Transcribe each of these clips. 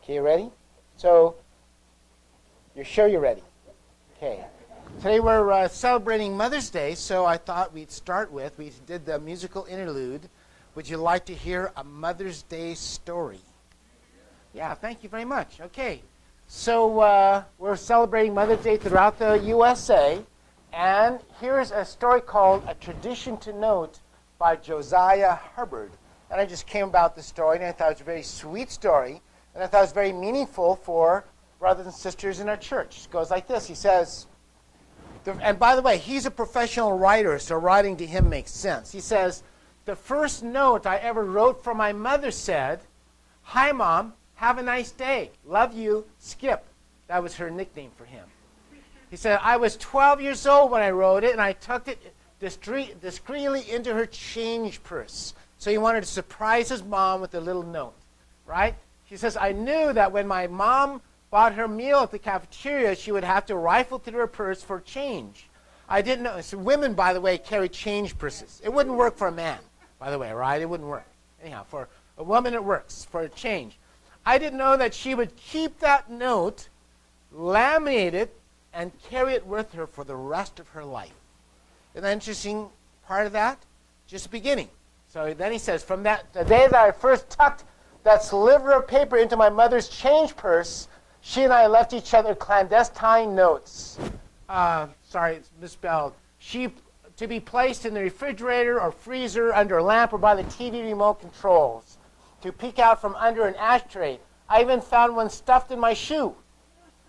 Okay, you ready? So, you're sure you're ready? Okay. Today we're celebrating Mother's Day, so I thought we'd start with, we did the musical interlude. Would you like to hear a Mother's Day story? Yeah, thank you very much. Okay. So we're celebrating Mother's Day throughout the USA, and here's a story called A Tradition to Note by Josiah Hubbard. And I just came about this story, and I thought it was a very sweet story, and I thought it was very meaningful for brothers and sisters in our church. It goes like this. He says, and by the way, he's a professional writer, so writing to him makes sense. He says, the first note I ever wrote from my mother said, "Hi, Mom. Have a nice day. Love you, Skip." That was her nickname for him. He said, I was 12 years old when I wrote it, and I tucked it discreetly into her change purse. So he wanted to surprise his mom with a little note, right? He says, I knew that when my mom bought her meal at the cafeteria, she would have to rifle through her purse for change. I didn't know. So women, by the way, carry change purses. It wouldn't work for a man, by the way, right? It wouldn't work. Anyhow, for a woman it works, for a change. I didn't know that she would keep that note, laminate it, and carry it with her for the rest of her life. Isn't that interesting part of that? Just the beginning. So then he says, from the day that I first tucked that sliver of paper into my mother's change purse, she and I left each other clandestine notes. Sorry, it's misspelled. To be placed in the refrigerator or freezer, under a lamp, or by the TV remote controls. To peek out from under an ashtray. I even found one stuffed in my shoe.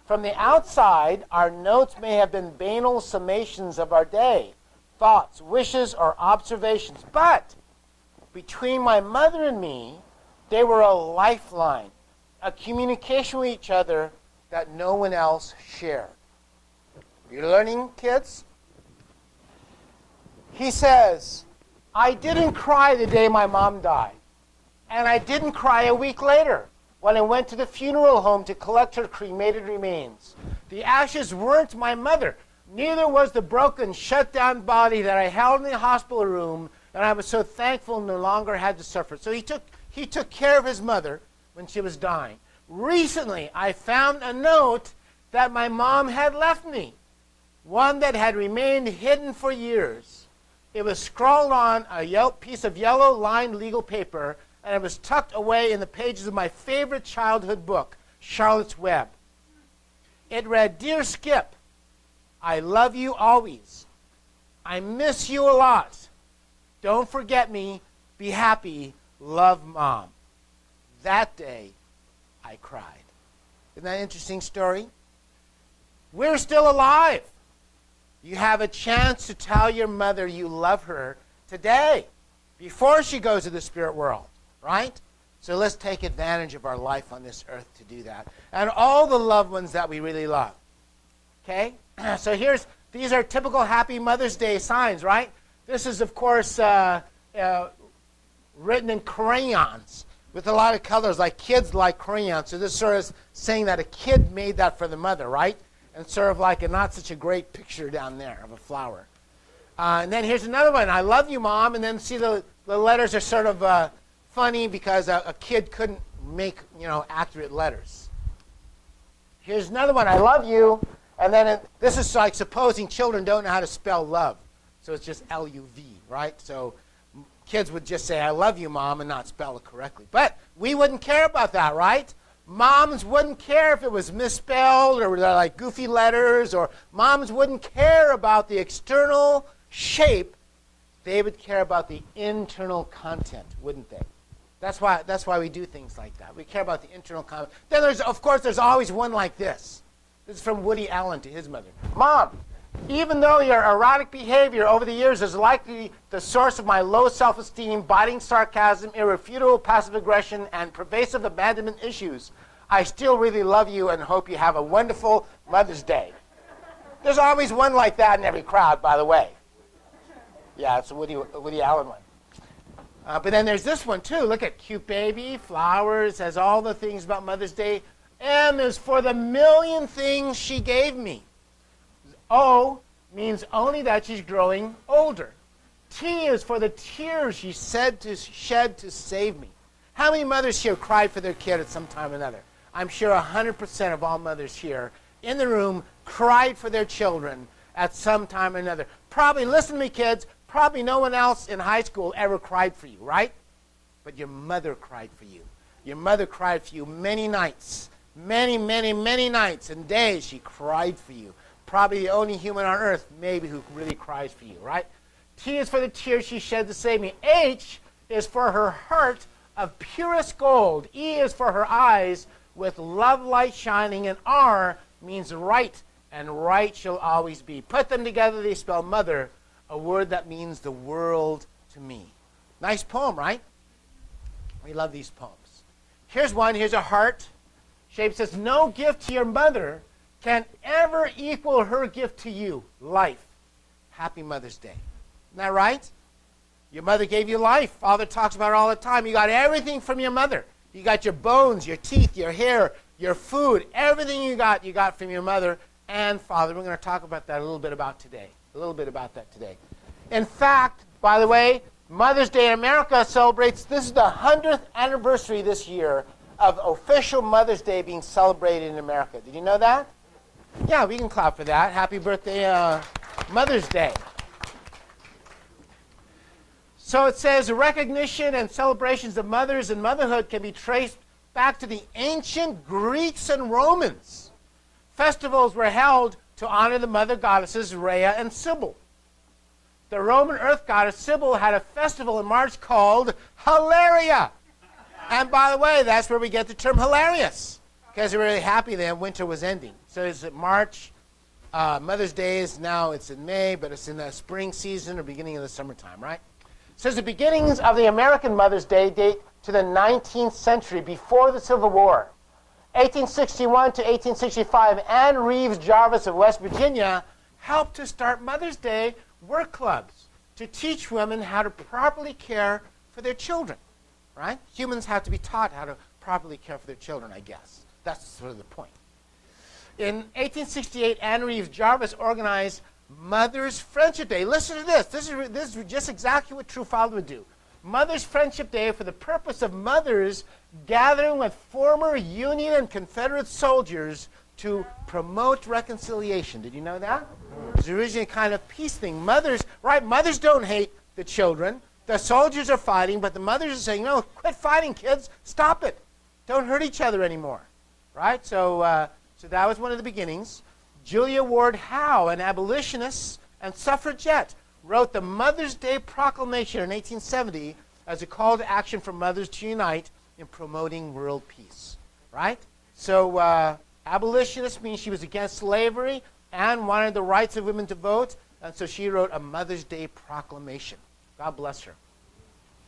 From the outside, our notes may have been banal summations of our day, thoughts, wishes, or observations. But between my mother and me, they were a lifeline, a communication with each other that no one else shared. You're learning, kids? He says, I didn't cry the day my mom died. And I didn't cry a week later when I went to the funeral home to collect her cremated remains. The ashes weren't my mother. Neither was the broken, shut-down body that I held in the hospital room, and I was so thankful no longer had to suffer. So he took care of his mother when she was dying. Recently, I found a note that my mom had left me, one that had remained hidden for years. It was scrawled on a piece of yellow-lined legal paper, and it was tucked away in the pages of my favorite childhood book, Charlotte's Web. It read, Dear Skip, I love you always. I miss you a lot. Don't forget me. Be happy. Love, Mom. That day, I cried. Isn't that an interesting story? We're still alive. You have a chance to tell your mother you love her today, before she goes to the spirit world. Right? So let's take advantage of our life on this earth to do that. And all the loved ones that we really love. Okay? So these are typical Happy Mother's Day signs, right? This is, of course, written in crayons with a lot of colors, like kids like crayons. So this sort of saying that a kid made that for the mother, right? And sort of like a not such a great picture down there of a flower. And then here's another one. I love you, Mom. And then see the letters are sort of funny because a kid couldn't make, accurate letters. Here's another one. I love you. And then this is like supposing children don't know how to spell love. So it's just L-U-V, right? So kids would just say, I love you, Mom, and not spell it correctly. But we wouldn't care about that, right? Moms wouldn't care if it was misspelled or like goofy letters, or moms wouldn't care about the external shape. They would care about the internal content, wouldn't they? That's why we do things like that. We care about the internal content. Then there's always one like this. This is from Woody Allen to his mother. Mom, even though your erratic behavior over the years is likely the source of my low self-esteem, biting sarcasm, irrefutable passive aggression, and pervasive abandonment issues, I still really love you and hope you have a wonderful Mother's Day. There's always one like that in every crowd, by the way. Yeah, it's a Woody Allen one. But then there's this one, too. Look at cute baby, flowers, has all the things about Mother's Day. M is for the million things she gave me. O means only that she's growing older. T is for the tears she said to shed to save me. How many mothers here cried for their kid at some time or another? I'm sure 100% of all mothers here in the room cried for their children at some time or another. Probably, listen to me kids, probably no one else in high school ever cried for you, right? But your mother cried for you. Your mother cried for you many nights, many, many, many nights and days she cried for you. Probably the only human on earth maybe who really cries for you, right? T is for the tears she shed to save me. H is for her heart of purest gold. E is for her eyes with love light shining. And R means right, and right shall always be. Put them together, they spell mother, a word that means the world to me. Nice poem, right? We love these poems. Here's one. Here's a heart shape. Says, no gift to your mother can ever equal her gift to you, life. Happy Mother's Day. Isn't that right? Your mother gave you life. Father talks about it all the time. You got everything from your mother. You got your bones, your teeth, your hair, your food. Everything you got from your mother and father. We're going to talk about that a little bit about that today. In fact, by the way, Mother's Day in America celebrates, this is the 100th anniversary this year of official Mother's Day being celebrated in America. Did you know that? Yeah, we can clap for that. Happy birthday, Mother's Day. So it says, recognition and celebrations of mothers and motherhood can be traced back to the ancient Greeks and Romans. Festivals were held to honor the mother goddesses Rhea and Sybil. The Roman earth goddess Sybil had a festival in March called Hilaria. And by the way, that's where we get the term hilarious, because they're really happy that winter was ending. So it's March. Mother's Day is now, it's in May, but it's in the spring season or beginning of the summertime, right? Says the beginnings of the American Mother's Day date to the 19th century, before the Civil War. 1861 to 1865, Anne Reeves Jarvis of West Virginia helped to start Mother's Day work clubs to teach women how to properly care for their children, right? Humans have to be taught how to properly care for their children, I guess. That's sort of the point. In 1868, Anne Reeves Jarvis organized Mother's Friendship Day. Listen to this. This is just exactly what True Father would do. Mother's Friendship Day for the purpose of mothers gathering with former Union and Confederate soldiers to promote reconciliation. Did you know that? It was originally a kind of peace thing. Mothers, right? Mothers don't hate the children. The soldiers are fighting, but the mothers are saying, no, quit fighting, kids. Stop it. Don't hurt each other anymore. Right? So, so that was one of the beginnings. Julia Ward Howe, an abolitionist and suffragette, wrote the Mother's Day Proclamation in 1870 as a call to action for mothers to unite in promoting world peace. Right? So abolitionist means she was against slavery and wanted the rights of women to vote, and so she wrote a Mother's Day Proclamation. God bless her.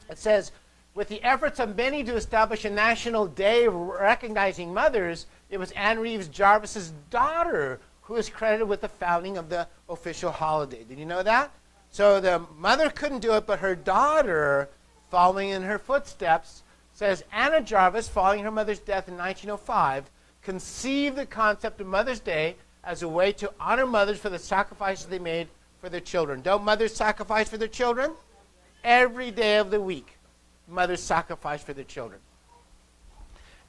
It says, with the efforts of many to establish a national day recognizing mothers, it was Anne Reeves Jarvis's daughter who is credited with the founding of the official holiday. Did you know that? So the mother couldn't do it, but her daughter, following in her footsteps, says Anna Jarvis, following her mother's death in 1905, conceived the concept of Mother's Day as a way to honor mothers for the sacrifices they made for their children. Don't mothers sacrifice for their children? Every day of the week, mothers sacrifice for their children.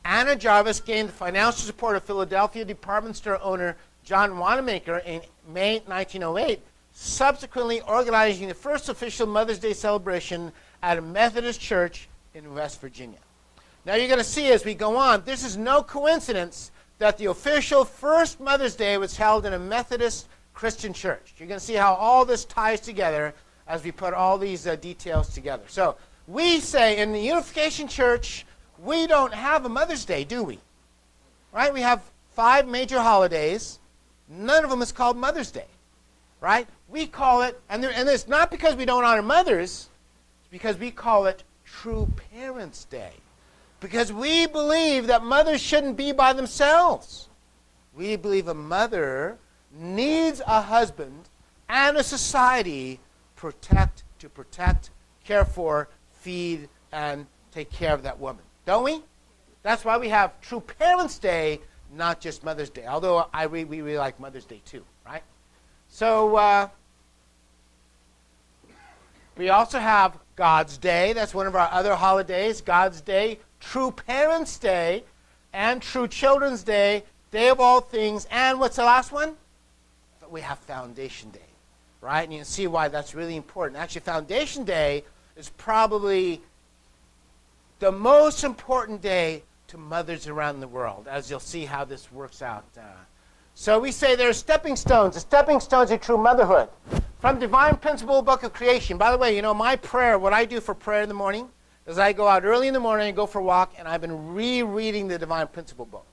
Anna Jarvis gained the financial support of Philadelphia department store owner John Wanamaker in May 1908, subsequently organizing the first official Mother's Day celebration at a Methodist church in West Virginia. Now you're going to see as we go on, this is no coincidence that the official first Mother's Day was held in a Methodist Christian church. You're going to see how all this ties together as we put all these details together. So we say in the Unification Church, we don't have a Mother's Day, do we? Right? We have 5 major holidays. None of them is called Mother's Day. Right? We call it, and it's not because we don't honor mothers, it's because we call it True Parents' Day. Because we believe that mothers shouldn't be by themselves. We believe a mother needs a husband and a society to protect, care for, feed, and take care of that woman. Don't we? That's why we have True Parents' Day, not just Mother's Day. Although we really like Mother's Day too, right? So we also have God's Day. That's one of our other holidays, God's Day. True Parents' Day. and True Children's Day, Day of All Things, and what's the last one? We have Foundation Day, right? And you can see why that's really important. Actually, Foundation Day is probably the most important day to mothers around the world, as you'll see how this works out. So we say there are stepping stones, the stepping stones of true motherhood. From Divine Principle Book of Creation. By the way, you know, my prayer, what I do for prayer in the morning, is I go out early in the morning and go for a walk, and I've been rereading the Divine Principle book.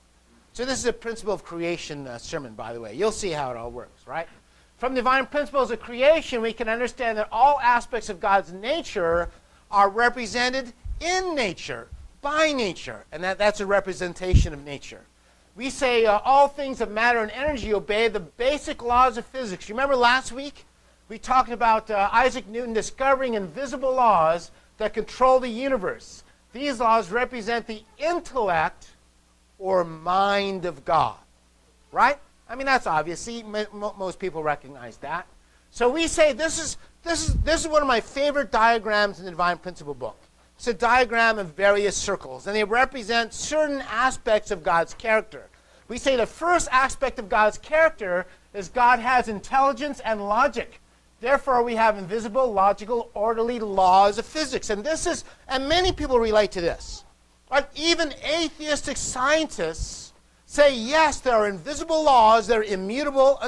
So this is a Principle of Creation sermon, by the way. You'll see how it all works, right? From Divine Principles of Creation, we can understand that all aspects of God's nature are represented in nature, by nature, and that's a representation of nature. We say all things of matter and energy obey the basic laws of physics. You remember last week we talked about Isaac Newton discovering invisible laws that control the universe. These laws represent the intellect or mind of God, right? I mean, that's obvious. See, most people recognize that. So we say this is one of my favorite diagrams in the Divine Principle book. It's a diagram of various circles, and they represent certain aspects of God's character. We say the first aspect of God's character is God has intelligence and logic. Therefore, we have invisible, logical, orderly laws of physics. And many people relate to this. Like even atheistic scientists say, yes, there are invisible laws, they're immutable,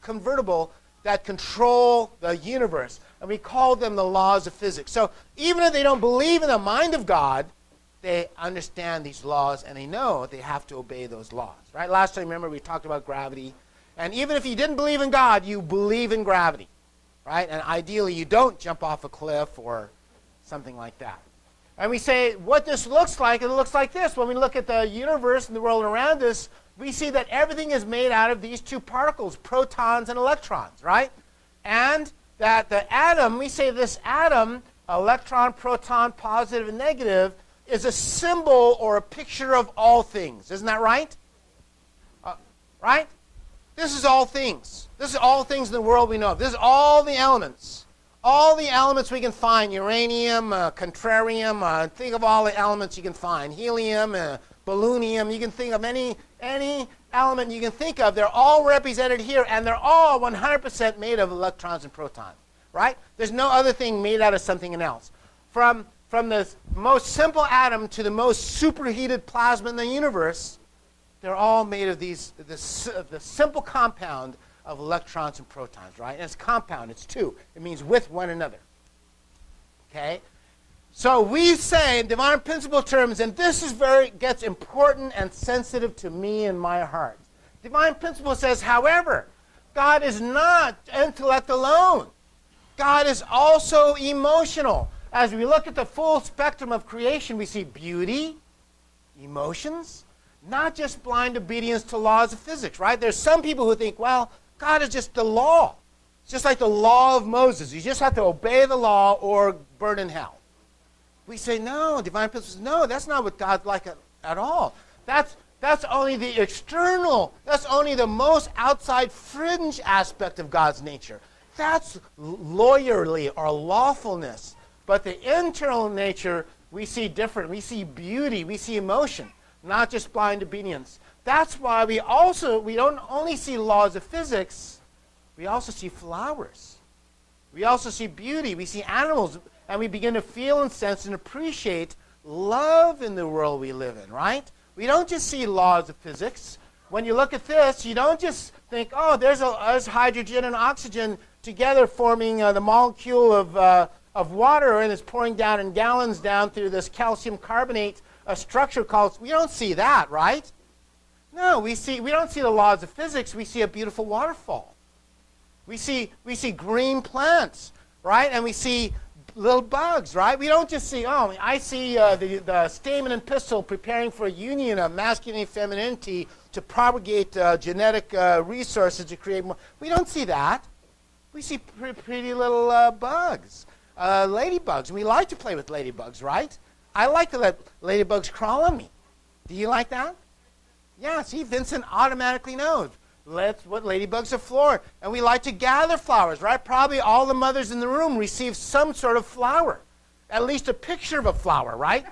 convertible, that control the universe. And we call them the laws of physics. So even if they don't believe in the mind of God, they understand these laws and they know they have to obey those laws. Right? Last time, remember, we talked about gravity. And even if you didn't believe in God, you believe in gravity. Right? And ideally, you don't jump off a cliff or something like that. And we say what this looks like, it looks like this. When we look at the universe and the world around us, we see that everything is made out of these two particles, protons and electrons, right? And that the atom, we say this atom, electron, proton, positive and negative, is a symbol or a picture of all things. Isn't that right? Right? This is all things. This is all things in the world we know of. This is all the elements. All the elements we can find, uranium, contrarium, think of all the elements you can find, helium, ballonium, you can think of any element you can think of. They're all represented here, and they're all 100% made of electrons and protons, right? There's no other thing made out of something else. From the most simple atom to the most superheated plasma in the universe, they're all made of the simple compound of electrons and protons, right? And it's compound, it's two. It means with one another. Okay? So we say in divine principle terms, and this is gets important and sensitive to me and my heart. Divine principle says, however, God is not intellect alone. God is also emotional. As we look at the full spectrum of creation, we see beauty, emotions, not just blind obedience to laws of physics, right? There's some people who think, well, God is just the law. It's just like the law of Moses. You just have to obey the law or burn in hell. We say, no, divine principles, no, that's not what God's like at all. That's only the external, that's only the most outside fringe aspect of God's nature. That's lawyerly or lawfulness. But the internal nature, we see different. We see beauty, we see emotion, not just blind obedience. That's why we don't only see laws of physics, we also see flowers. We also see beauty, we see animals, and we begin to feel and sense and appreciate love in the world we live in, right? We don't just see laws of physics. When you look at this, you don't just think, oh, there's hydrogen and oxygen together forming the molecule of water, and it's pouring down in gallons down through this calcium carbonate structure called, we don't see that, right? No, we don't see the laws of physics. We see a beautiful waterfall. We see green plants, right? And we see little bugs, right? We don't just see, oh, I see the stamen and pistil preparing for a union of masculinity and femininity to propagate genetic resources to create more. We don't see that. We see pretty little bugs, ladybugs. And we like to play with ladybugs, right? I like to let ladybugs crawl on me. Do you like that? Yeah, see, Vincent automatically knows. That's what ladybugs are for. And we like to gather flowers, right? Probably all the mothers in the room receive some sort of flower, at least a picture of a flower, right?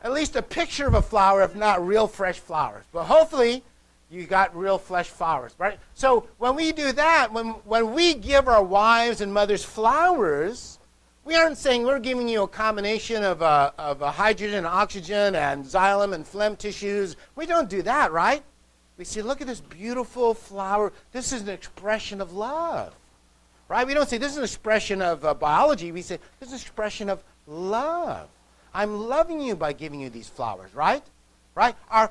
at least a picture of a flower, if not real fresh flowers. But hopefully, you got real fresh flowers, right? So when we do that, when we give our wives and mothers flowers, we aren't saying we're giving you a combination of hydrogen and oxygen and xylem and phlegm tissues. We don't do that, right? We say, look at this beautiful flower. This is an expression of love, right? We don't say this is an expression of biology. We say this is an expression of love. I'm loving you by giving you these flowers, right? Right? Our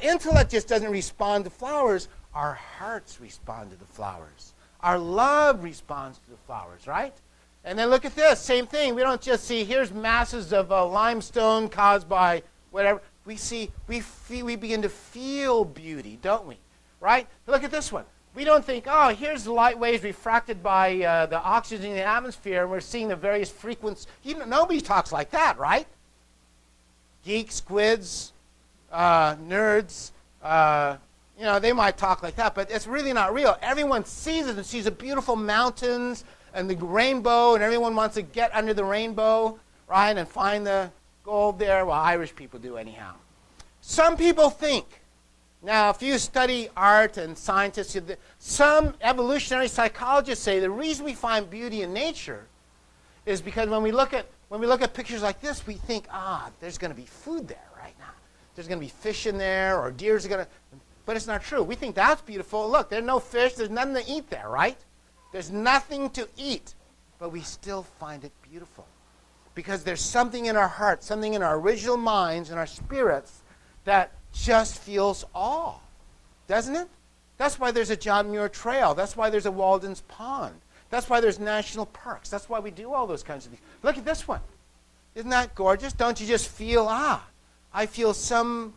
intellect just doesn't respond to flowers. Our hearts respond to the flowers. Our love responds to the flowers, right? And then look at this, same thing. We don't just see here's masses of limestone caused by whatever. We begin to feel beauty, don't we? Right? Look at this one. We don't think, oh, here's the light waves refracted by the oxygen in the atmosphere, and we're seeing the various frequencies. Nobody talks like that, right? Geeks, squids, nerds, they might talk like that, but it's really not real. Everyone sees it and sees the beautiful mountains and the rainbow, and everyone wants to get under the rainbow, right, and find the gold there. Well, Irish people do anyhow. Some people think, now if you study art and scientists, some evolutionary psychologists say the reason we find beauty in nature is because when we look at pictures like this, we think, there's going to be food there right now. There's going to be fish in there, or deers are going to, but it's not true. We think that's beautiful. Look, there's no fish. There's nothing to eat there, right? There's nothing to eat, but we still find it beautiful because there's something in our hearts, something in our original minds and our spirits that just feels awe, doesn't it? That's why there's a John Muir Trail. That's why there's a Walden's Pond. That's why there's national parks. That's why we do all those kinds of things. Look at this one. Isn't that gorgeous? Don't you just feel, I feel some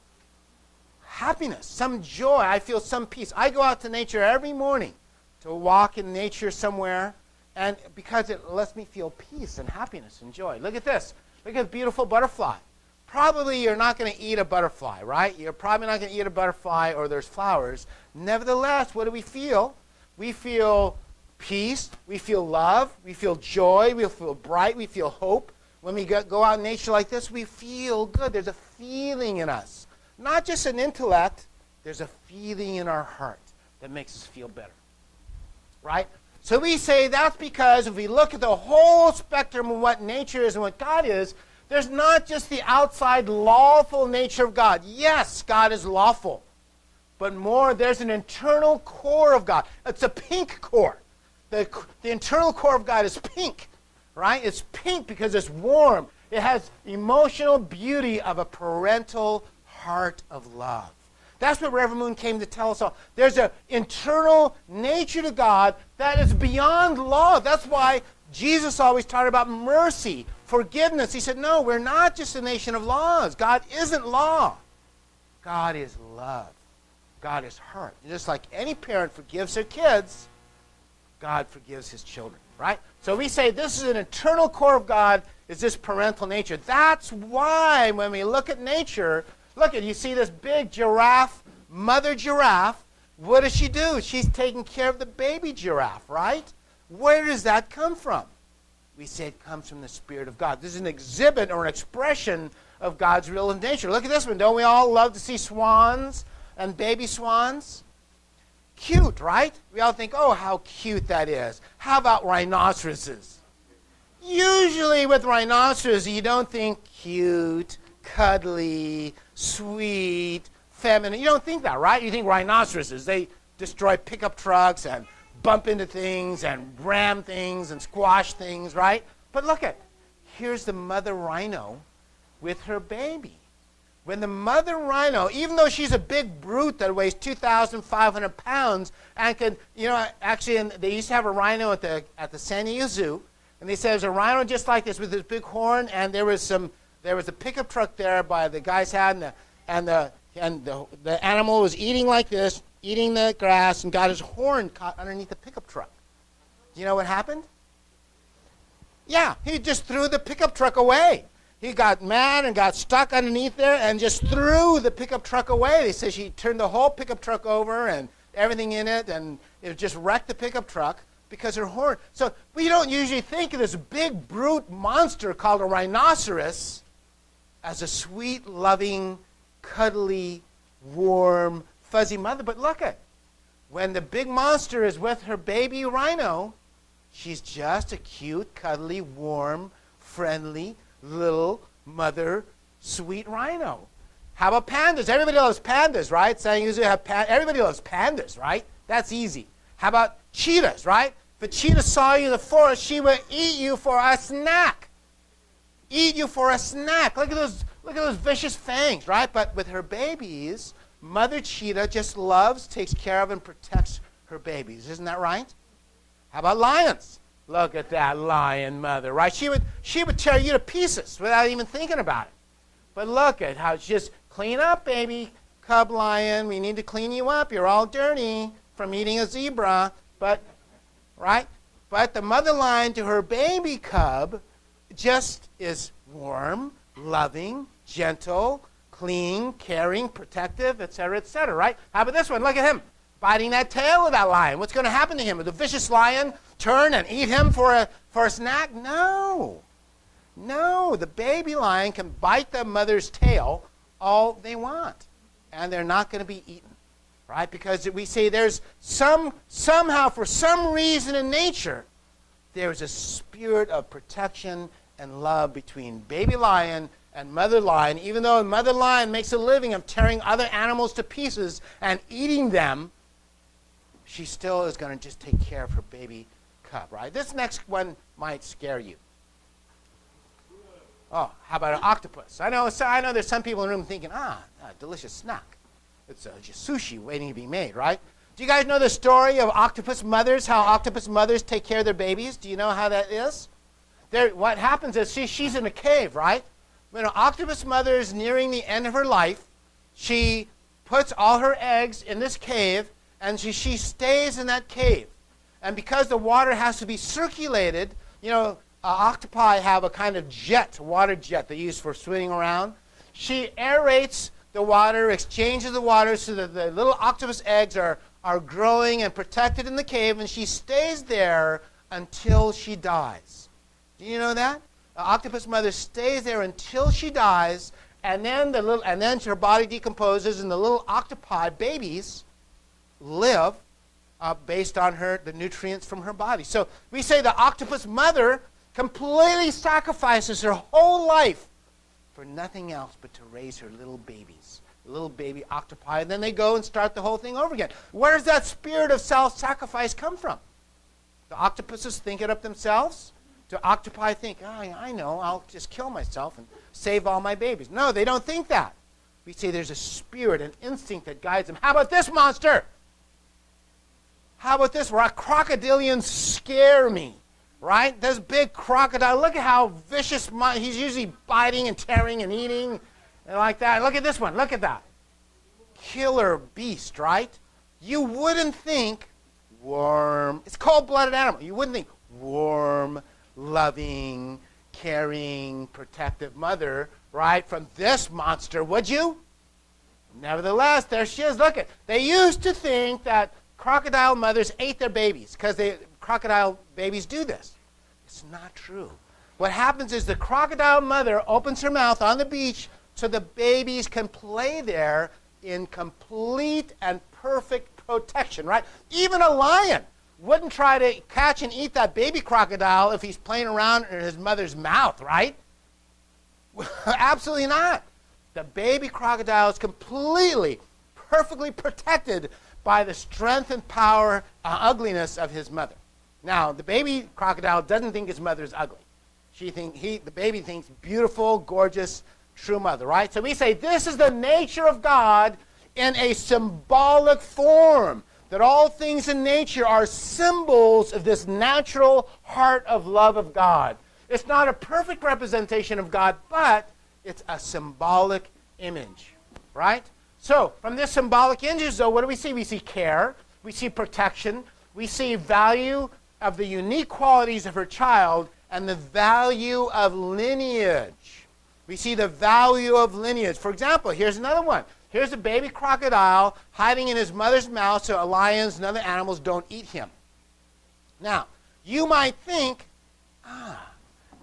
happiness, some joy. I feel some peace. I go out to nature every morning to walk in nature somewhere, and because it lets me feel peace and happiness and joy. Look at this. Look at a beautiful butterfly. Probably you're not going to eat a butterfly, right? You're probably not going to eat a butterfly or there's flowers. Nevertheless, what do we feel? We feel peace. We feel love. We feel joy. We feel bright. We feel hope. When we go out in nature like this, we feel good. There's a feeling in us. Not just an intellect. There's a feeling in our heart that makes us feel better. Right? So we say that's because if we look at the whole spectrum of what nature is and what God is, there's not just the outside lawful nature of God. Yes, God is lawful. But more, there's an internal core of God. It's a pink core. The internal core of God is pink. Right? It's pink because it's warm. It has emotional beauty of a parental heart of love. That's what Reverend Moon came to tell us all. There's an internal nature to God that is beyond law. That's why Jesus always taught about mercy, forgiveness. He said, no, we're not just a nation of laws. God isn't law. God is love. God is heart. Just like any parent forgives their kids, God forgives his children, right? So we say this is an internal core of God, is this parental nature. That's why when we look at nature, look at, you see this big giraffe, mother giraffe. What does she do? She's taking care of the baby giraffe, right? Where does that come from? We say it comes from the Spirit of God. This is an exhibit or an expression of God's real nature. Look at this one. Don't we all love to see swans and baby swans? Cute, right? We all think, oh, how cute that is. How about rhinoceroses? Usually with rhinoceroses, you don't think cute, cuddly, sweet, feminine. You don't think that, right? You think rhinoceroses. They destroy pickup trucks and bump into things and ram things and squash things, right? But look at, here's the mother rhino with her baby. When the mother rhino, even though she's a big brute that weighs 2,500 pounds and can, actually, they used to have a rhino at the San Diego Zoo, and they said there's a rhino just like this with this big horn, and there was a pickup truck there by the guy's house, and the animal was eating like this, eating the grass, and got his horn caught underneath the pickup truck. Do you know what happened? Yeah, he just threw the pickup truck away. He got mad and got stuck underneath there and just threw the pickup truck away. They say she turned the whole pickup truck over and everything in it, and it just wrecked the pickup truck because her horn. So we don't usually think of this big brute monster called a rhinoceros as a sweet, loving, cuddly, warm, fuzzy mother. But look at, when the big monster is with her baby rhino, she's just a cute, cuddly, warm, friendly, little mother, sweet rhino. How about pandas? Everybody loves pandas, right? Saying usually have everybody loves pandas, right? That's easy. How about cheetahs, right? If a cheetah saw you in the forest, she would eat you for a snack. Eat you for a snack. Look at those vicious fangs, right? But with her babies, Mother Cheetah just loves, takes care of, and protects her babies. Isn't that right? How about lions? Look at that lion mother, right? She would tear you to pieces without even thinking about it. But look at how she just clean up, baby cub lion. We need to clean you up. You're all dirty from eating a zebra. But, right? But the mother lion to her baby cub just is warm, loving, gentle, clean, caring, protective, etc., right? How about this one? Look at him, biting that tail of that lion. What's going to happen to him? Will the vicious lion turn and eat him for a snack? No. No, the baby lion can bite the mother's tail all they want, and they're not going to be eaten, right? Because we say there's somehow, for some reason in nature, there's a spirit of protection and love between baby lion and mother lion. Even though mother lion makes a living of tearing other animals to pieces and eating them, she still is going to just take care of her baby cub, right? This next one might scare you. Oh, how about an octopus? I know there's some people in the room thinking, a delicious snack. It's just sushi waiting to be made, right? Do you guys know the story of octopus mothers, how octopus mothers take care of their babies? Do you know how that is? What happens is she's in a cave, right? When an octopus mother is nearing the end of her life, she puts all her eggs in this cave, and she stays in that cave. And because the water has to be circulated, octopi have a kind of water jet they use for swimming around. She aerates the water, exchanges the water so that the little octopus eggs are growing and protected in the cave, and she stays there until she dies. Do you know that? The octopus mother stays there until she dies, and then her body decomposes, and the little octopi babies live based on the nutrients from her body. So we say the octopus mother completely sacrifices her whole life for nothing else but to raise her little babies, little baby octopi, and then they go and start the whole thing over again. Where does that spirit of self-sacrifice come from? The octopuses think it up themselves? Do octopi think, I know, I'll just kill myself and save all my babies? No, they don't think that. We say there's a spirit, an instinct that guides them. How about this monster? How about this? Crocodilians scare me. Right? This big crocodile, look at how vicious, he's usually biting and tearing and eating and like that. Look at this one, look at that. Killer beast, right? You wouldn't think warm, it's cold-blooded animal. You wouldn't think warm, loving, caring, protective mother, right, from this monster, would you? Nevertheless, there she is. Look at, they used to think that crocodile mothers ate their babies because crocodile babies do this. It's not true. What happens is the crocodile mother opens her mouth on the beach so the babies can play there in complete and perfect protection, right? Even a lion wouldn't try to catch and eat that baby crocodile if he's playing around in his mother's mouth, right? Absolutely not. The baby crocodile is completely, perfectly protected by the strength and power, ugliness of his mother. Now, the baby crocodile doesn't think his mother is ugly. The baby thinks beautiful, gorgeous, true mother, right? So we say this is the nature of God in a symbolic form, that all things in nature are symbols of this natural heart of love of God. It's not a perfect representation of God, but it's a symbolic image, right? So from this symbolic image, though, what do we see? We see care, we see protection, we see value of the unique qualities of her child, and the value of lineage. We see the value of lineage. For example, here's another one. Here's a baby crocodile hiding in his mother's mouth so lions and other animals don't eat him. Now, you might think,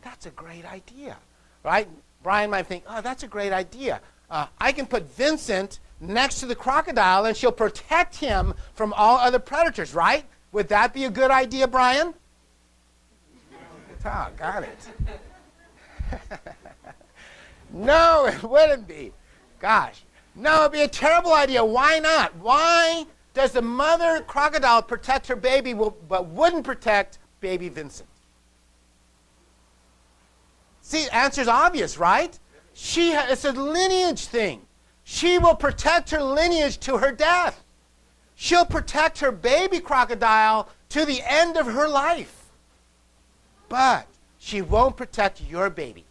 that's a great idea, right? Brian might think, oh, that's a great idea. I can put Vincent next to the crocodile, and she'll protect him from all other predators, right? Would that be a good idea, Brian? Oh, got it. No, it wouldn't be. Gosh. No, it'd be a terrible idea. Why not? Why does the mother crocodile protect her baby but wouldn't protect baby Vincent? See, the answer's obvious, right? It's a lineage thing. She will protect her lineage to her death. She'll protect her baby crocodile to the end of her life. But she won't protect your baby,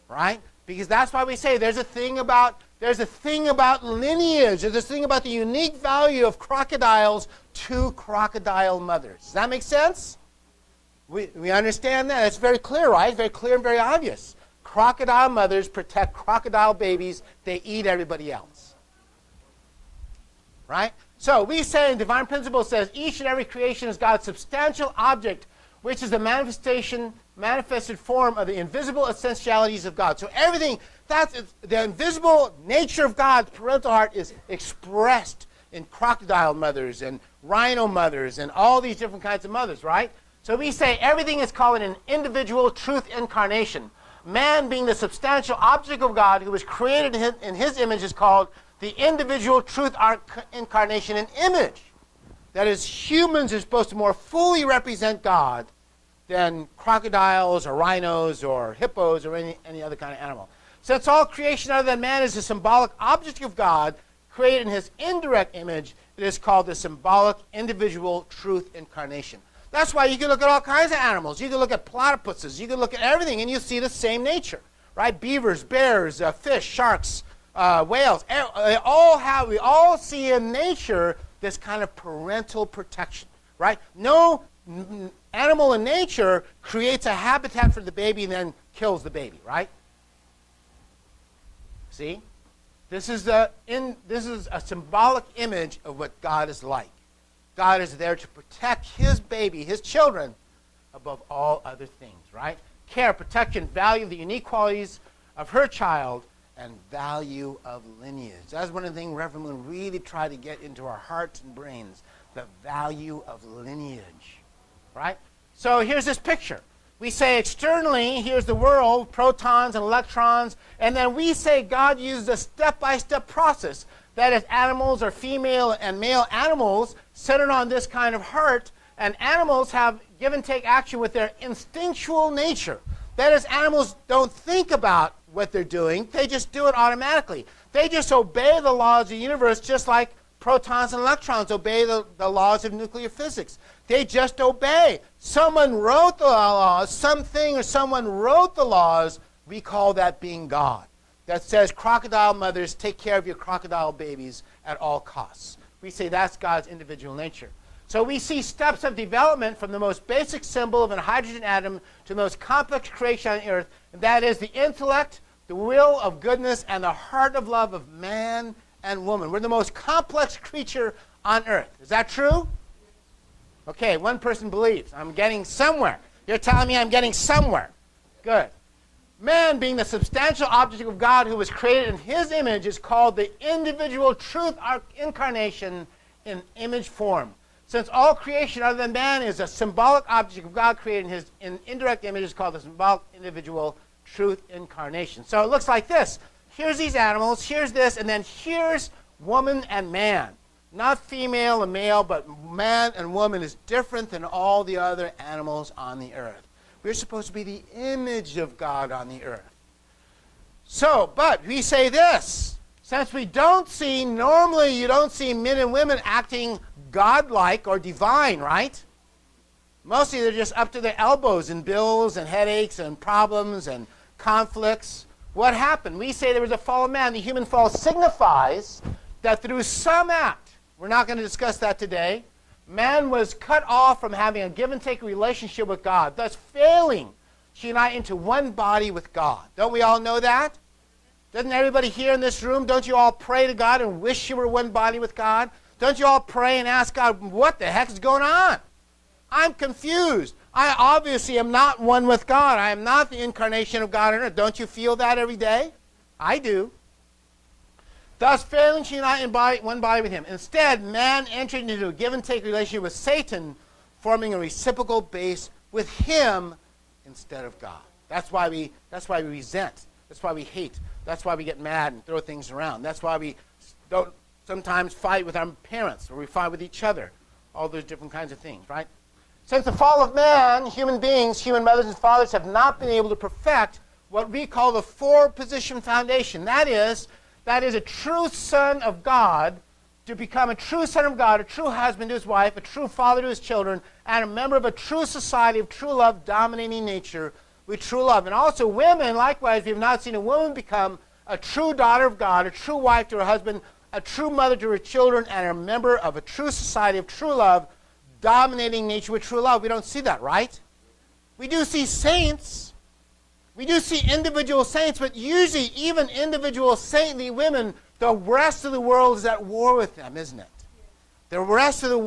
right? Because that's why we say there's a thing about lineage. There's this thing about the unique value of crocodiles to crocodile mothers. Does that make sense? We understand that. It's very clear, right? Very clear and very obvious. Crocodile mothers protect crocodile babies. They eat everybody else. Right? So we say in Divine Principle says each and every creation is God's substantial object, which is the manifested form of the invisible essentialities of God. So everything, the invisible nature of God's parental heart is expressed in crocodile mothers and rhino mothers and all these different kinds of mothers, right? So we say everything is called an individual truth incarnation. Man being the substantial object of God who was created in his image is called the individual truth incarnation and image. That is, humans are supposed to more fully represent God than crocodiles or rhinos or hippos or any other kind of animal. Since all creation other than man is a symbolic object of God created in his indirect image, it is called the symbolic individual truth incarnation. That's why you can look at all kinds of animals. You can look at platypuses. You can look at everything, and you see the same nature, right? Beavers, bears, fish, sharks, whales. We all see in nature this kind of parental protection, right? No animal in nature creates a habitat for the baby and then kills the baby, right? See? This is a symbolic image of what God is like. God is there to protect his baby, his children, above all other things, right? Care, protection, value the unique qualities of her child, and value of lineage. That's one of the things Reverend Moon really tried to get into our hearts and brains, the value of lineage, right? So here's this picture. We say externally, here's the world, protons and electrons, and then we say God used a step-by-step process. That is, animals are female and male animals centered on this kind of heart, and animals have give and take action with their instinctual nature. That is, animals don't think about what they're doing. They just do it automatically. They just obey the laws of the universe just like protons and electrons obey the laws of nuclear physics. They just obey. Someone wrote the laws, something or someone wrote the laws. We call that being God. That says, crocodile mothers, take care of your crocodile babies at all costs. We say that's God's individual nature. So we see steps of development from the most basic symbol of a hydrogen atom to the most complex creation on earth, and that is the intellect, the will of goodness, and the heart of love of man and woman. We're the most complex creature on earth. Is that true? Okay, one person believes. I'm getting somewhere. You're telling me I'm getting somewhere. Good. Man, being the substantial object of God who was created in his image, is called the individual truth incarnation in image form. Since all creation other than man is a symbolic object of God created in his indirect image, is called the symbolic individual truth incarnation. So it looks like this. Here's these animals, here's this, and then here's woman and man. Not female and male, but man and woman is different than all the other animals on the earth. We're supposed to be the image of God on the earth. So, but we say this. Since we don't see, normally you don't see men and women acting godlike or divine, right? Mostly they're just up to their elbows in bills and headaches and problems and conflicts. What happened? We say there was a fall of man. The human fall signifies that through some act, we're not going to discuss that today, man was cut off from having a give-and-take relationship with God, thus failing to unite into one body with God. Don't we all know that? Doesn't everybody here in this room, don't you all pray to God and wish you were one body with God? Don't you all pray and ask God, what the heck is going on? I'm confused. I obviously am not one with God. I am not the incarnation of God on earth. Don't you feel that every day? I do. Thus, failing to unite in one body with him. Instead, man entered into a give-and-take relationship with Satan, forming a reciprocal base with him instead of God. That's why we resent. That's why we hate. That's why we get mad and throw things around. That's why we don't sometimes fight with our parents, or we fight with each other. All those different kinds of things, right? Since the fall of man, human beings, human mothers and fathers have not been able to perfect what we call the four-position foundation. That is a true son of God, to become a true son of God, a true husband to his wife, a true father to his children, and a member of a true society of true love, dominating nature with true love. And also women, likewise, we have not seen a woman become a true daughter of God, a true wife to her husband, a true mother to her children, and a member of a true society of true love, dominating nature with true love. We don't see that, right? We do see saints. We do see individual saints, but usually even individual saintly women, the rest of the world is at war with them, isn't it? The rest of the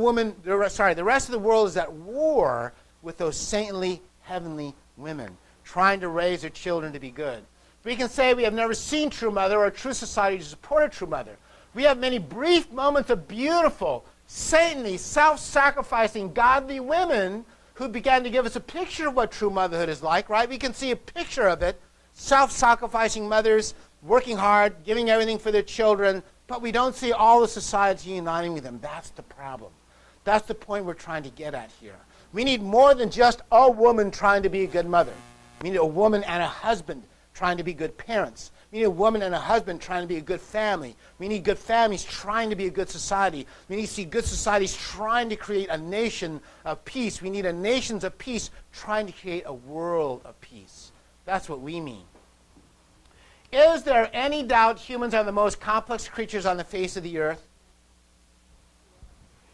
world is at war with those saintly heavenly women, trying to raise their children to be good. We can say we have never seen true mother or a true society to support a true mother. We have many brief moments of beautiful, saintly, self-sacrificing, godly women who began to give us a picture of what true motherhood is like, right? We can see a picture of it, self-sacrificing mothers, working hard, giving everything for their children, but we don't see all the society uniting with them. That's the problem. That's the point we're trying to get at here. We need more than just a woman trying to be a good mother. We need a woman and a husband trying to be good parents. We need a woman and a husband trying to be a good family. We need good families trying to be a good society. We need to see good societies trying to create a nation of peace. We need a nations of peace trying to create a world of peace. That's what we mean. Is there any doubt humans are the most complex creatures on the face of the earth?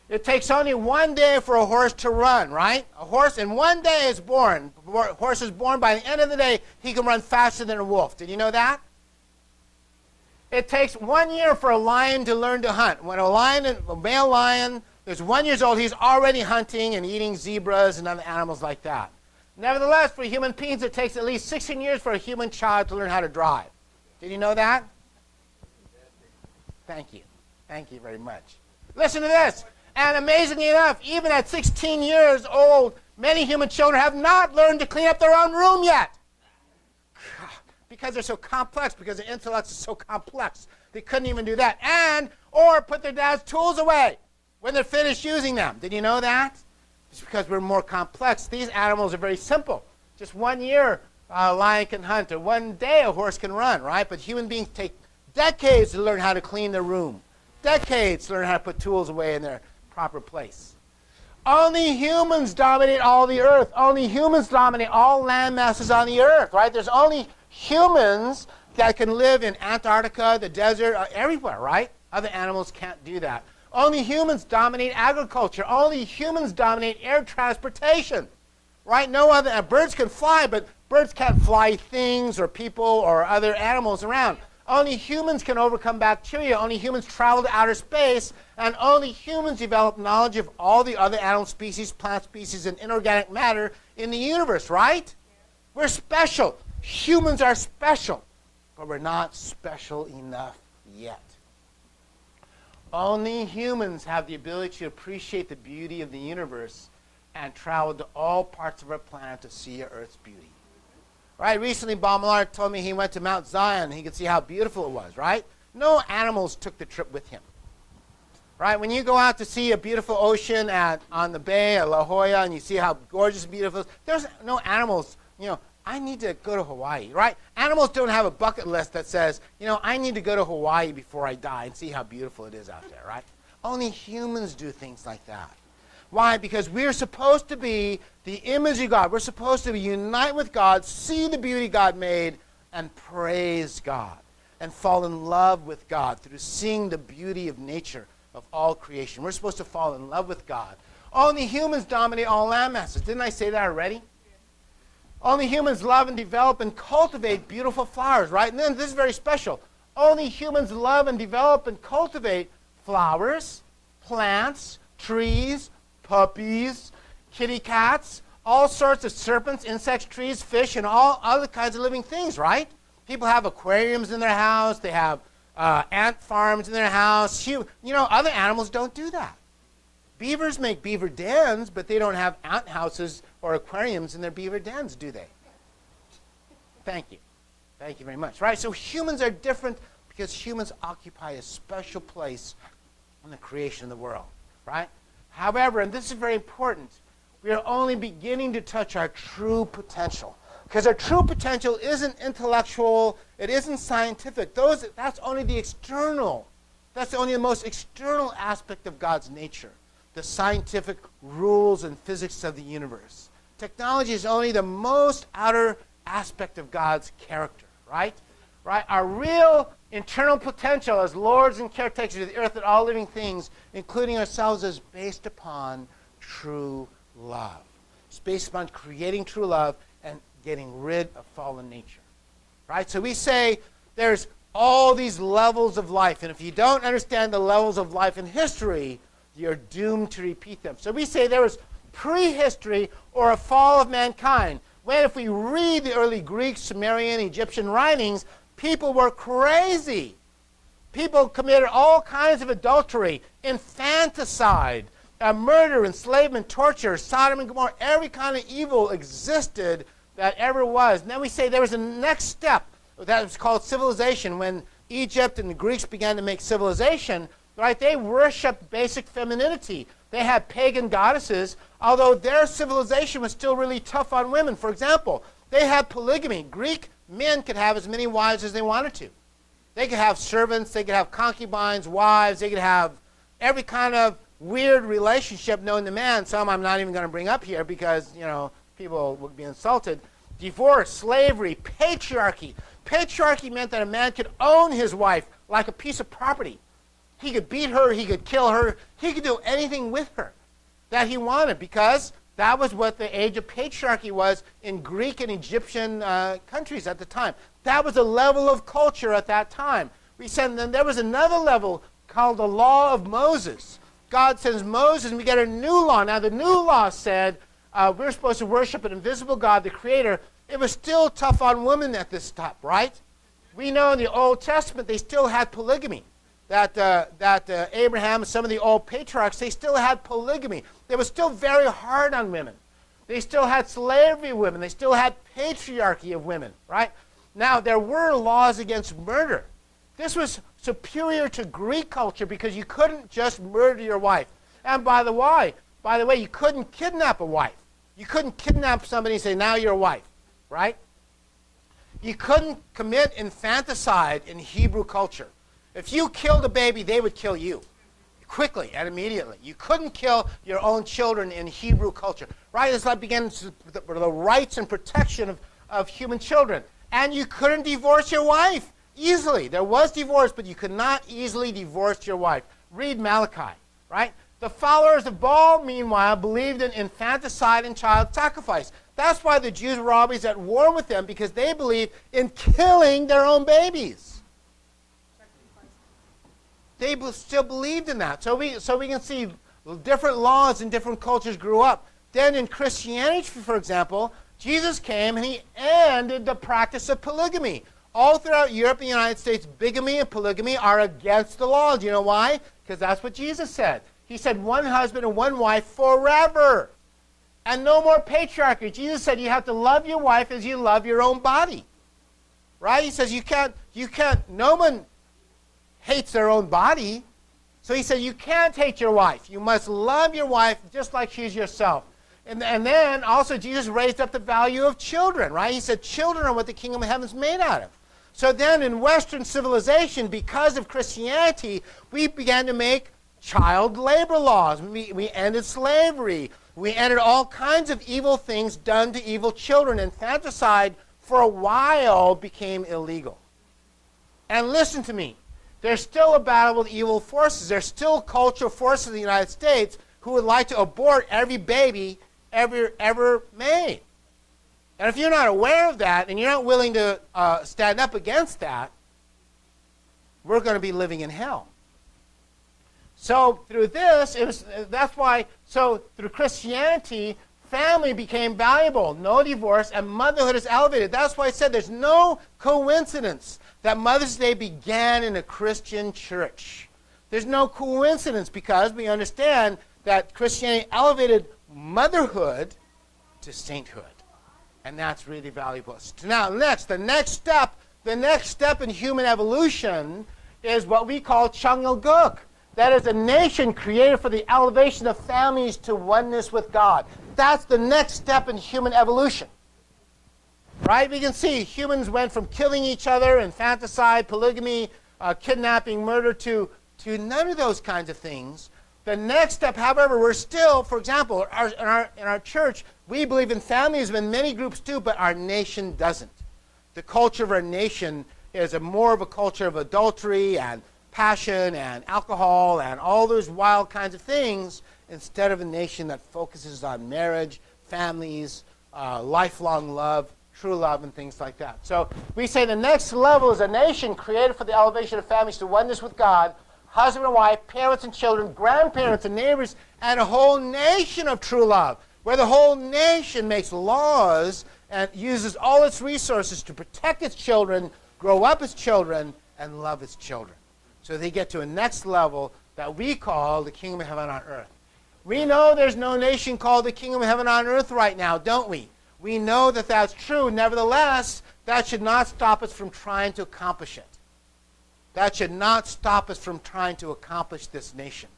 It takes only one day for a horse to run, right? A horse in one day is born. A horse is born. By the end of the day, he can run faster than a wolf. Did you know that? It takes 1 year for a lion to learn to hunt. When a male lion is 1 year old, he's already hunting and eating zebras and other animals like that. Nevertheless, for human beings, it takes at least 16 years for a human child to learn how to drive. Did you know that? Thank you. Thank you very much. Listen to this. And amazingly enough, even at 16 years old, many human children have not learned to clean up their own room yet. Because they're so complex, because their intellect is so complex. They couldn't even do that. Or put their dad's tools away when they're finished using them. Did you know that? Just because we're more complex. These animals are very simple. Just 1 year a lion can hunt, or 1 day a horse can run, right? But human beings take decades to learn how to clean their room. Decades to learn how to put tools away in their proper place. Only humans dominate all the earth. Only humans dominate all land masses on the earth, right? There's only humans that can live in Antarctica, the desert, everywhere, right? Other animals can't do that. Only humans dominate agriculture. Only humans dominate air transportation, right? No other, birds can fly, but birds can't fly things or people or other animals around. Only humans can overcome bacteria. Only humans travel to outer space. And only humans develop knowledge of all the other animal species, plant species, and inorganic matter in the universe, right? We're special. Humans are special, but we're not special enough yet. Only humans have the ability to appreciate the beauty of the universe and travel to all parts of our planet to see Earth's beauty. Right? Recently, Bob Millard told me he went to Mount Zion and he could see how beautiful it was, right? No animals took the trip with him. Right? When you go out to see a beautiful ocean on the bay at La Jolla and you see how gorgeous and beautiful it is, there's no animals, I need to go to Hawaii, right? Animals don't have a bucket list that says, I need to go to Hawaii before I die and see how beautiful it is out there, right? Only humans do things like that. Why? Because we're supposed to be the image of God. We're supposed to unite with God, see the beauty God made, and praise God, and fall in love with God through seeing the beauty of nature, of all creation. We're supposed to fall in love with God. Only humans dominate all land masses. Didn't I say that already? Only humans love and develop and cultivate beautiful flowers, right? And then this is very special. Only humans love and develop and cultivate flowers, plants, trees, puppies, kitty cats, all sorts of serpents, insects, trees, fish, and all other kinds of living things, right? People have aquariums in their house. They have ant farms in their house. Other animals don't do that. Beavers make beaver dens, but they don't have ant houses or aquariums in their beaver dens, do they? Thank you. Thank you very much. Right? So humans are different because humans occupy a special place in the creation of the world. Right? However, and this is very important, we are only beginning to touch our true potential. Because our true potential isn't intellectual, it isn't scientific. That's only the external. That's only the most external aspect of God's nature, the scientific rules and physics of the universe. Technology is only the most outer aspect of God's character, right? Right? Our real internal potential as lords and caretakers of the earth and all living things, including ourselves, is based upon true love. It's based upon creating true love and getting rid of fallen nature. Right? So we say there's all these levels of life, and if you don't understand the levels of life in history, you're doomed to repeat them. So we say there was prehistory or a fall of mankind. When if we read the early Greek, Sumerian, Egyptian writings, people were crazy. People committed all kinds of adultery, infanticide, murder, enslavement, torture, Sodom and Gomorrah. Every kind of evil existed that ever was. And then we say there was a next step that was called civilization. When Egypt and the Greeks began to make civilization, right, they worshipped basic femininity. They had pagan goddesses, although their civilization was still really tough on women. For example, they had polygamy. Greek men could have as many wives as they wanted to. They could have servants, they could have concubines, wives, they could have every kind of weird relationship known to man. Some I'm not even going to bring up here because, people would be insulted. Divorce, slavery, patriarchy. Patriarchy meant that a man could own his wife like a piece of property. He could beat her, he could kill her, he could do anything with her that he wanted because that was what the age of patriarchy was in Greek and Egyptian countries at the time. That was a level of culture at that time. We said then there was another level called the law of Moses. God sends Moses and we get a new law. Now the new law said we're supposed to worship an invisible God, the Creator. It was still tough on women at this time, right? We know in the Old Testament they still had polygamy. That Abraham and some of the old patriarchs, they still had polygamy. They were still very hard on women. They still had slavery of women. They still had patriarchy of women, right? Now, there were laws against murder. This was superior to Greek culture because you couldn't just murder your wife. And by the way, you couldn't kidnap a wife. You couldn't kidnap somebody and say, now you're a wife, right? You couldn't commit infanticide in Hebrew culture. If you killed a baby, they would kill you quickly and immediately. You couldn't kill your own children in Hebrew culture. Right? It's like begins the rights and protection of human children. And you couldn't divorce your wife easily. There was divorce, but you could not easily divorce your wife. Read Malachi, right? The followers of Baal, meanwhile, believed in infanticide and child sacrifice. That's why the Jews were always at war with them, because they believed in killing their own babies. They still believed in that. So we can see different laws in different cultures grew up. Then in Christianity, for example, Jesus came and he ended the practice of polygamy. All throughout Europe and the United States, bigamy and polygamy are against the law. Do you know why? Because that's what Jesus said. He said one husband and one wife forever. And no more patriarchy. Jesus said you have to love your wife as you love your own body. Right? He says you can't, no one hates their own body. So he said you can't hate your wife. You must love your wife just like she's yourself. And then also Jesus raised up the value of children, right? He said children are what the kingdom of heaven is made out of. So then in Western civilization, because of Christianity, we began to make child labor laws. We ended slavery. We ended all kinds of evil things done to evil children. Infanticide for a while became illegal. And listen to me. There's still a battle with evil forces. There's still cultural forces in the United States who would like to abort every baby ever made. And if you're not aware of that and you're not willing to stand up against that, we're going to be living in hell. So through this, through Christianity, family became valuable, no divorce, and motherhood is elevated. That's why I said there's no coincidence that Mother's Day began in a Christian church. There's no coincidence because we understand that Christianity elevated motherhood to sainthood. And that's really valuable. So now, the next step in human evolution is what we call Chungilguk. That is a nation created for the elevation of families to oneness with God. That's the next step in human evolution. Right? We can see humans went from killing each other, infanticide, polygamy, kidnapping, murder, to none of those kinds of things. The next step, however, we're still, for example, in our church, we believe in families, and many groups do, but our nation doesn't. The culture of our nation is more of a culture of adultery and passion and alcohol and all those wild kinds of things, instead of a nation that focuses on marriage, families, lifelong love, true love, and things like that. So we say the next level is a nation created for the elevation of families to oneness with God, husband and wife, parents and children, grandparents and neighbors, and a whole nation of true love, where the whole nation makes laws and uses all its resources to protect its children, grow up its children, and love its children. So they get to a next level that we call the kingdom of heaven on earth. We know there's no nation called the kingdom of heaven on earth right now, don't we? We know that that's true. Nevertheless, that should not stop us from trying to accomplish it. That should not stop us from trying to accomplish this nation.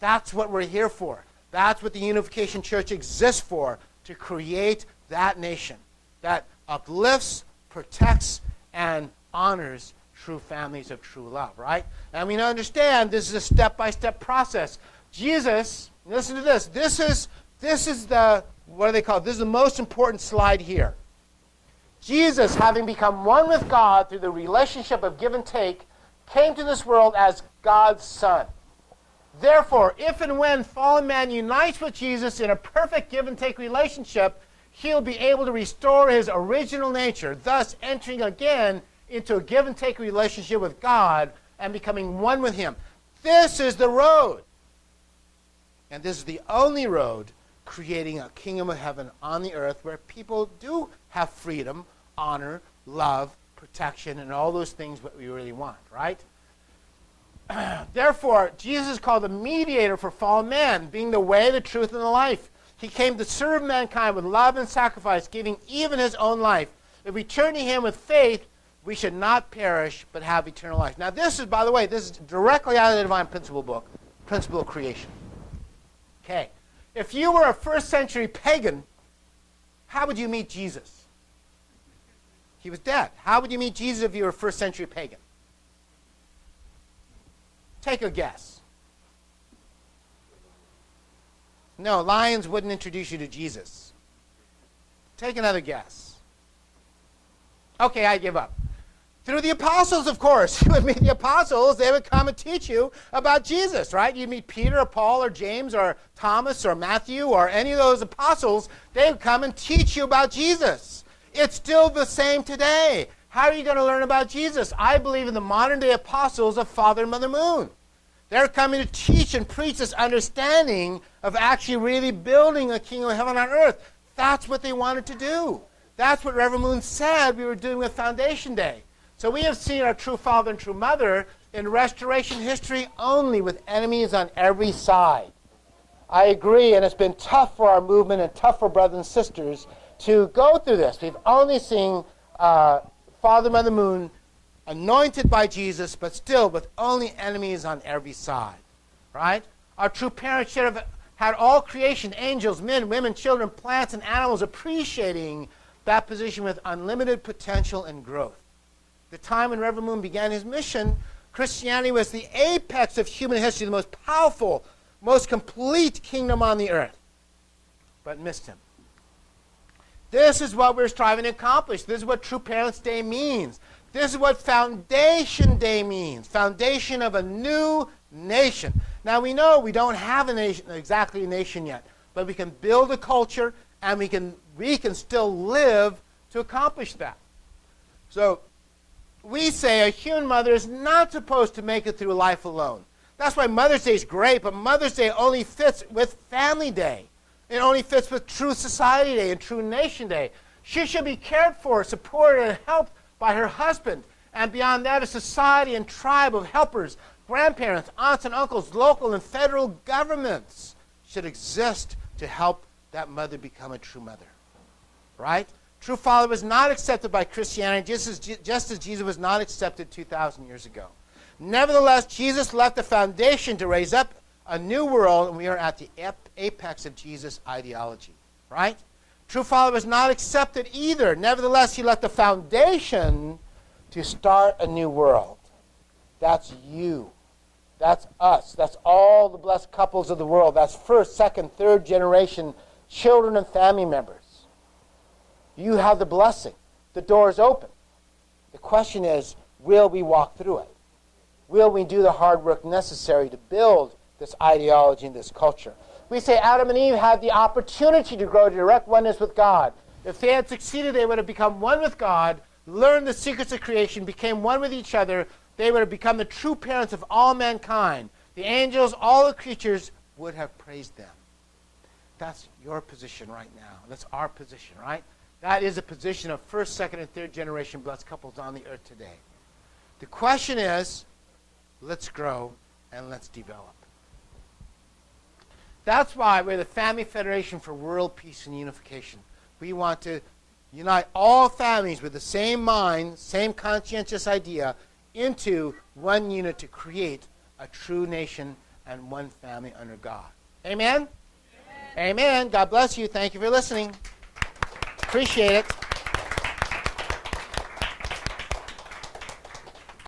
That's what we're here for. That's what the Unification Church exists for, to create that nation that uplifts, protects, and honors true families of true love, right? And we understand this is a step-by-step process. Jesus, listen to this. This is the, what do they call it? This is the most important slide here. Jesus, having become one with God through the relationship of give and take, came to this world as God's Son. Therefore, if and when fallen man unites with Jesus in a perfect give and take relationship, he'll be able to restore his original nature, thus entering again into a give and take relationship with God and becoming one with him. This is the road. And this is the only road creating a kingdom of heaven on the earth where people do have freedom, honor, love, protection, and all those things that we really want, right? Therefore, Jesus is called the mediator for fallen man, being the way, the truth, and the life. He came to serve mankind with love and sacrifice, giving even his own life. If we turn to him with faith, we should not perish, but have eternal life. Now this is, by the way, this is directly out of the Divine Principle book, Principle of Creation. Okay. If you were a first century pagan, how would you meet Jesus? He was dead. How would you meet Jesus if you were a first century pagan? Take a guess. No, lions wouldn't introduce you to Jesus. Take another guess. Okay, I give up. Through the apostles, of course. You would meet the apostles. They would come and teach you about Jesus, right? You'd meet Peter or Paul or James or Thomas or Matthew or any of those apostles. They would come and teach you about Jesus. It's still the same today. How are you going to learn about Jesus? I believe in the modern day apostles of Father and Mother Moon. They're coming to teach and preach this understanding of actually really building a kingdom of heaven on earth. That's what they wanted to do. That's what Reverend Moon said we were doing with Foundation Day. So we have seen our true father and true mother in restoration history only with enemies on every side. I agree, and it's been tough for our movement and tough for brothers and sisters to go through this. We've only seen Father and Mother Moon anointed by Jesus, but still with only enemies on every side, right? Our true parents should have had all creation, angels, men, women, children, plants, and animals appreciating that position with unlimited potential and growth. The time when Reverend Moon began his mission, Christianity was the apex of human history, the most powerful, most complete kingdom on the earth, but missed him. This is what we're striving to accomplish. This is what True Parents Day means. This is what Foundation Day means, foundation of a new nation. Now we know we don't have a nation, exactly a nation yet, but we can build a culture and we can still live to accomplish that. So we say a human mother is not supposed to make it through life alone. That's why Mother's Day is great, but Mother's Day only fits with Family Day. It only fits with True Society Day and True Nation Day. She should be cared for, supported, and helped by her husband. And beyond that, a society and tribe of helpers, grandparents, aunts and uncles, local and federal governments should exist to help that mother become a true mother. Right? True father was not accepted by Christianity just as Jesus was not accepted 2,000 years ago. Nevertheless, Jesus left the foundation to raise up a new world, and we are at the apex of Jesus' ideology. Right? True father was not accepted either. Nevertheless, he left the foundation to start a new world. That's you. That's us. That's all the blessed couples of the world. That's first, second, third generation children and family members. You have the blessing. The door is open. The question is, will we walk through it? Will we do the hard work necessary to build this ideology and this culture? We say Adam and Eve had the opportunity to grow to direct oneness with God. If they had succeeded, they would have become one with God, learned the secrets of creation, became one with each other. They would have become the true parents of all mankind. The angels, all the creatures would have praised them. That's your position right now. That's our position, right? That is a position of first, second, and third generation blessed couples on the earth today. The question is, let's grow and let's develop. That's why we're the Family Federation for World Peace and Unification. We want to unite all families with the same mind, same conscientious idea, into one unit to create a true nation and one family under God. Amen? Amen. Amen. God bless you. Thank you for listening. Appreciate it.